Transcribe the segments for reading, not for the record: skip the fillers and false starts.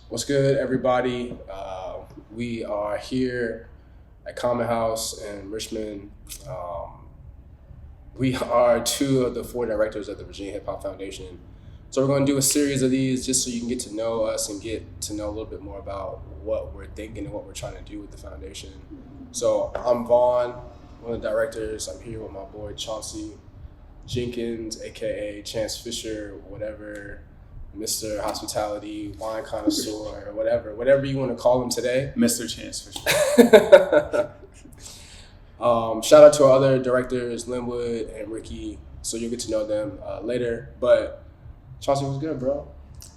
What's good, everybody? We are here at Common House in Richmond. We are two of the four directors of the Virginia Hip Hop Foundation. So we're going to do a series of these just so you can get to know us and get to know a little bit more about what we're thinking and what we're trying to do with the foundation. So I'm Vaughn, one of the directors. I'm here with my boy Chauncey Jenkins, aka Chance Fisher, whatever. Mr. Hospitality, Wine Connoisseur, whatever you want to call him today. Mr. Chance Fisher. Shout out to our other directors, Linwood and Ricky, so you'll get to know them later. But Chauncey, what's good, bro?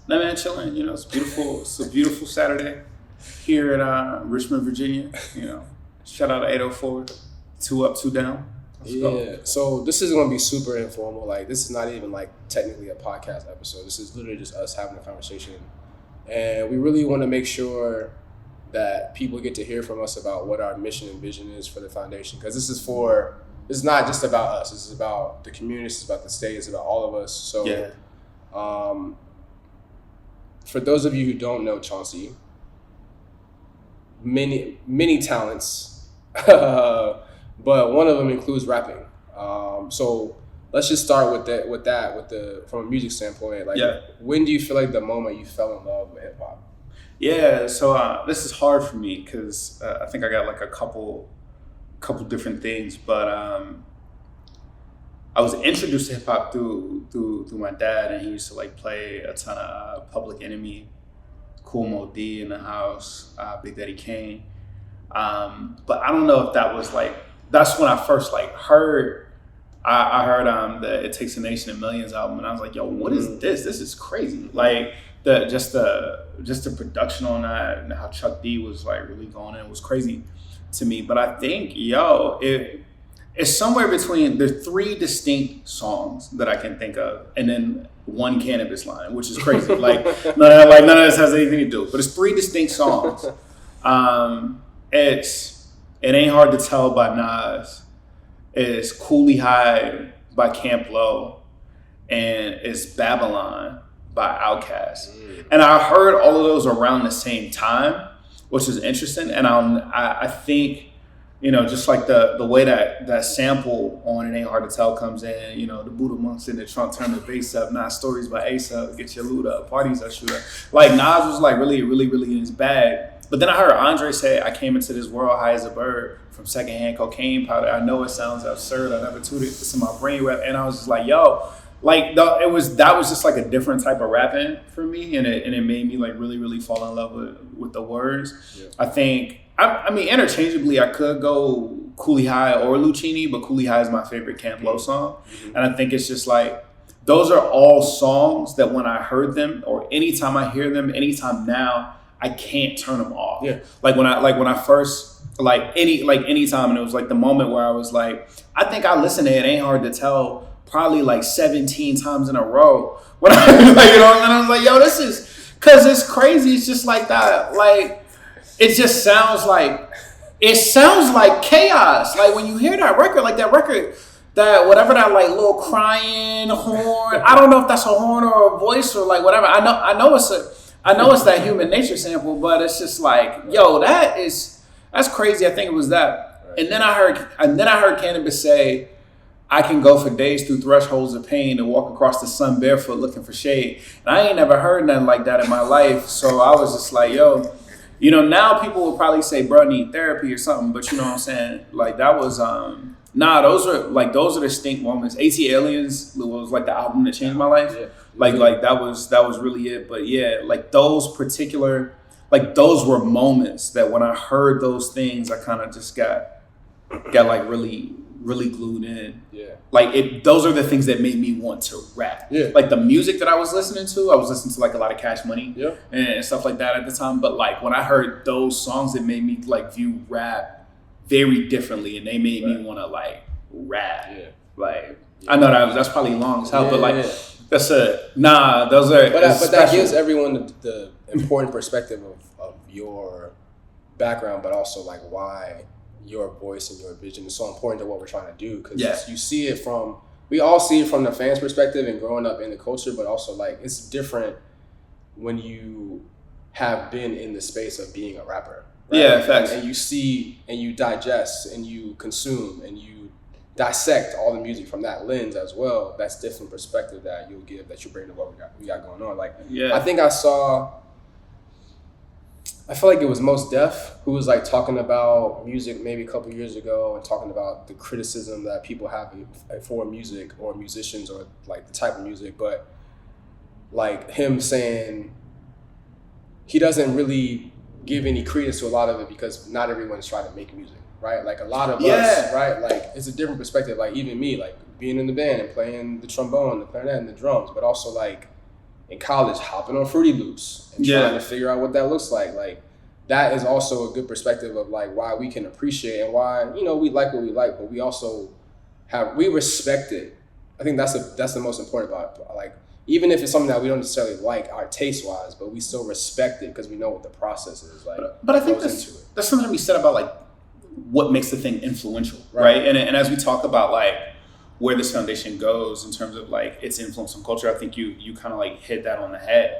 Nah, man, chilling. You know, it's beautiful. It's a beautiful Saturday here at Richmond, Virginia. You know, shout out to 804, 2 up, 2 down. Let's go. So this is going to be super informal. Like, this is not even like technically a podcast episode. This is literally just us having a conversation. And we really want to make sure that people get to hear from us about what our mission and vision is for the foundation. Because this is not just about us. This is about the community. This is about the state. It's about all of us. So for those of you who don't know Chauncey, many talents. But one of them includes rapping. So let's just start with that from a music standpoint. When do you feel like the moment you fell in love with hip hop? Yeah, so this is hard for me because I think I got like a couple different things, but I was introduced to hip hop through my dad, and he used to like play a ton of Public Enemy, Cool Mo D in the house, Big Daddy Kane. But I don't know if that was like. That's when I first like heard. I heard the It Takes a Nation of Millions album, and I was like, "Yo, what is this? This is crazy!" Like the production on that and how Chuck D was like really going in was crazy to me. But I think it's somewhere between the 3 distinct songs that I can think of, and then one Cannabis line, which is crazy. None of this has anything to do. But it's 3 distinct songs. It Ain't Hard to Tell by Nas. It's Coolie High by Camp Lo. And it's Babylon by Outkast. And I heard all of those around the same time, which is interesting. And I think, you know, just like the way that sample on It Ain't Hard to Tell comes in, you know, the Buddha monks in the trunk turn the bass up, Nas stories by Asa, get your loot up, parties I shoot up. Like Nas was like really, really, really in his bag. But then I heard Andre say, "I came into this world high as a bird from secondhand cocaine powder. I know it sounds absurd. I never tooted this in my brain rap." And I was just like, "Yo, like that was just like a different type of rapping for me, and it made me like really, really fall in love with the words." Yeah. I think I mean interchangeably I could go Coolie High or Lucchini, but Coolie High is my favorite Camp Lo song, and I think it's just like those are all songs that when I heard them or anytime I hear them, anytime now. I can't turn them off. Yeah. Like when I first anytime, and it was like the moment where I was like, I think I listened to It Ain't Hard to Tell probably like 17 times in a row. When I and I was like, yo, this is cause it's crazy. It's just like that. Like it just sounds like chaos. Like when you hear that record, that whatever that like little crying horn. I don't know if that's a horn or a voice or like whatever. I know it's that Human Nature sample, but it's just like, yo, that's crazy. I think it was that. Right. And then I heard Cannabis say, "I can go for days through thresholds of pain and walk across the sun barefoot looking for shade." And I ain't never heard nothing like that in my life. So I was just like, yo, you know, now people will probably say, "Bro, need therapy or something." But you know what I'm saying? Like that was those are distinct moments. AT Aliens was like the album that changed my life. Yeah. Like that was really it. But yeah, like those particular, like those were moments that when I heard those things, I kind of just got like really, really glued in. Yeah. Like those are the things that made me want to rap. Yeah. Like the music that I was listening to like a lot of Cash Money and stuff like that at the time. But like when I heard those songs, it made me like view rap very differently, and they made me want to like rap. Yeah. Like I know that's probably long as hell, but like. Yeah. That's it. Nah, those are. But that gives everyone the important perspective of your background, but also like why your voice and your vision is so important to what we're trying to do. Because you see it we all see it from the fans' perspective and growing up in the culture, but also like it's different when you have been in the space of being a rapper. Right? Yeah, facts. And you see and you digest and you consume and you dissect all the music from that lens as well. That's different perspective that you'll give, that you bring to what we got going on. Like, I think I feel like it was Mos Def who was like talking about music maybe a couple years ago and talking about the criticism that people have for music or musicians or like the type of music, but like him saying he doesn't really give any credence to a lot of it because not everyone's trying to make music, right? Like a lot of us, right? Like it's a different perspective. Like even me, like being in the band and playing the trombone, the clarinet, and the drums, but also like in college, hopping on Fruity Loops and trying to figure out what that looks like. Like that is also a good perspective of like why we can appreciate and why, you know, we like what we like, but we also we respect it. I think that's the most important about it. Like, even if it's something that we don't necessarily like our taste wise, but we still respect it because we know what the process is. Like, but I think that's something to be said about like what makes the thing influential, right? And as we talk about like where this foundation goes in terms of like its influence on culture, I think you kind of like hit that on the head.